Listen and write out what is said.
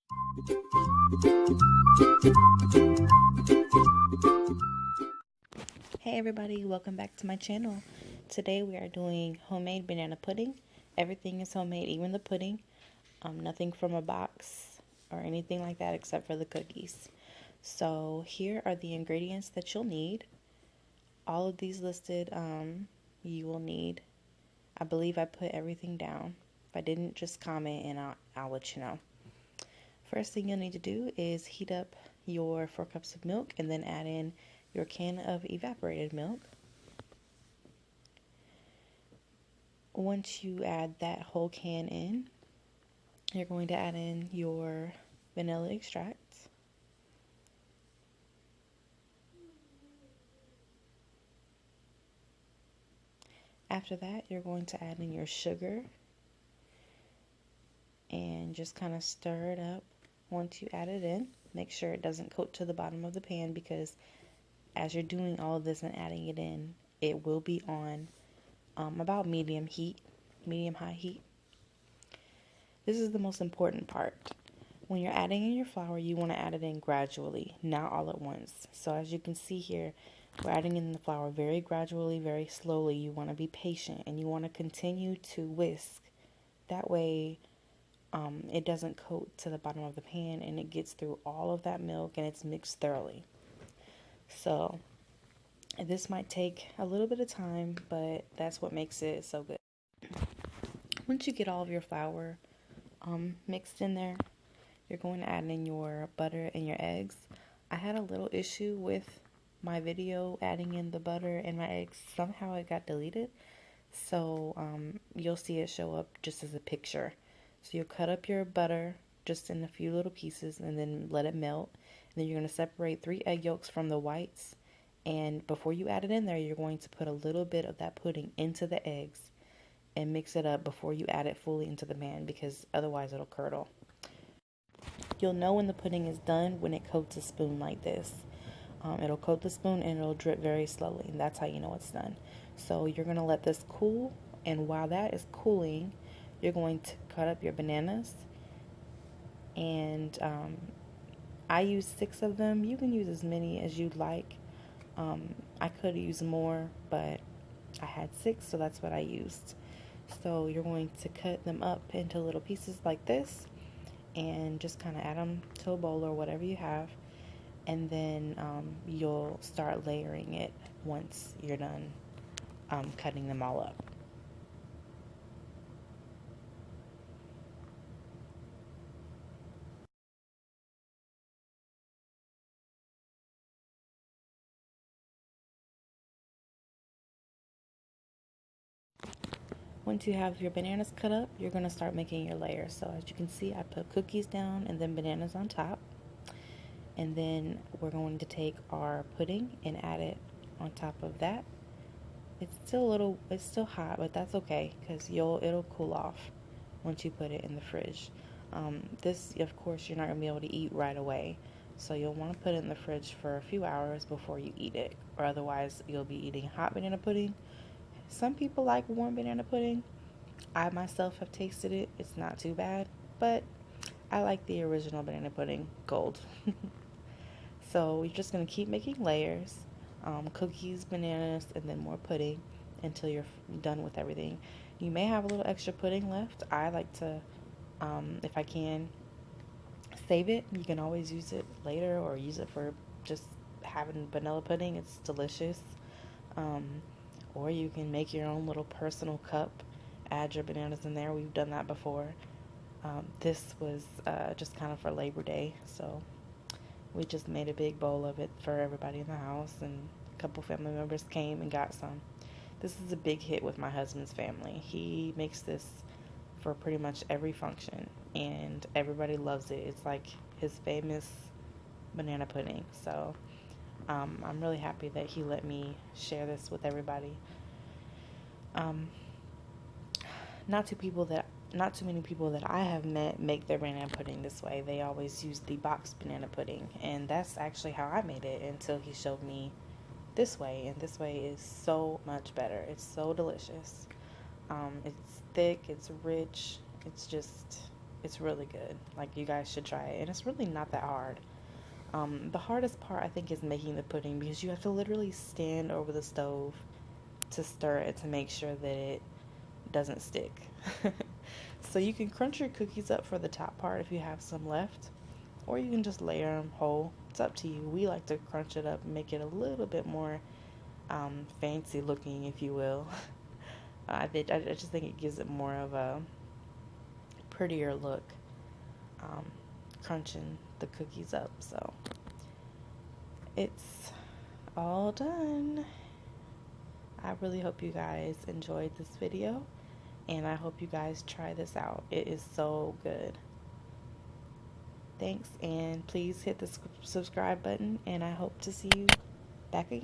Hey everybody, welcome back to my channel. Today we are doing homemade banana pudding. Everything is homemade, even the pudding. Nothing from a box or anything like that except for the cookies. So here are the ingredients that you'll need. All of these listed, you will need. I believe I put everything down. If I didn't, just comment and I'll let you know. First thing you'll need to do is heat up your 4 cups of milk and then add in your can of evaporated milk. Once you add that whole can in, you're going to add in your vanilla extract. After that, you're going to add in your sugar and just kind of stir it up. Once you add it in, make sure it doesn't coat to the bottom of the pan, because as you're doing all of this and adding it in, it will be on about medium high heat. This is the most important part. When you're adding in your flour, you want to add it in gradually, not all at once. So as you can see here, we're adding in the flour very gradually, very slowly. You want to be patient and you want to continue to whisk. That way it doesn't coat to the bottom of the pan and it gets through all of that milk and it's mixed thoroughly. So this might take a little bit of time, but that's what makes it so good. Once you get all of your flour mixed in there, you're going to add in your butter and your eggs. I had a little issue with my video adding in the butter and my eggs. Somehow it got deleted. So you'll see it show up just as a picture. So you'll cut up your butter just in a few little pieces and then let it melt. And then you're going to separate 3 egg yolks from the whites. And before you add it in there, you're going to put a little bit of that pudding into the eggs and mix it up before you add it fully into the pan, because otherwise it'll curdle. You'll know when the pudding is done when it coats a spoon like this. It'll coat the spoon and it'll drip very slowly, and that's how you know it's done. So you're going to let this cool, and while that is cooling, you're going to cut up your bananas. And I use 6 of them. You can use as many as you'd like. I could use more, but I had 6, so that's what I used. So you're going to cut them up into little pieces like this and just kind of add them to a bowl or whatever you have. And then you'll start layering it once you're done cutting them all up. Once you have your bananas cut up, you're going to start making your layers. So as you can see, I put cookies down and then bananas on top. And then we're going to take our pudding and add it on top of that. It's still hot, but that's okay, because it'll cool off once you put it in the fridge. This, of course, you're not going to be able to eat right away. So you'll want to put it in the fridge for a few hours before you eat it, or otherwise you'll be eating hot banana pudding. Some people like warm banana pudding. I myself have tasted it. It's not too bad, but I like the original banana pudding, cold. So you're just going to keep making layers, cookies, bananas, and then more pudding until you're done with everything. You may have a little extra pudding left. I like to, if I can, save it. You can always use it later or use it for just having vanilla pudding. It's delicious. Or you can make your own little personal cup, add your bananas in there. We've done that before. This was just kind of for Labor Day, so we just made a big bowl of it for everybody in the house, and a couple family members came and got some. This is a big hit with my husband's family. He makes this for pretty much every function, and everybody loves it. It's like his famous banana pudding. So I'm really happy that he let me share this with everybody. Um, not too many people that I have met make their banana pudding this way. They always use the boxed banana pudding, and that's actually how I made it until he showed me this way, and this way is so much better. It's so delicious. It's thick, it's rich, It's really good. Like, you guys should try it. And it's really not that hard. The hardest part, I think, is making the pudding, because you have to literally stand over the stove to stir it to make sure that it doesn't stick. So you can crunch your cookies up for the top part if you have some left, or you can just layer them whole. It's up to you. We like to crunch it up and make it a little bit more fancy looking, if you will. I just think it gives it more of a prettier look, crunching the cookies up. So it's all done. I really hope you guys enjoyed this video, and I hope you guys try this out. It is so good. Thanks, and please hit the subscribe button, and I hope to see you back again.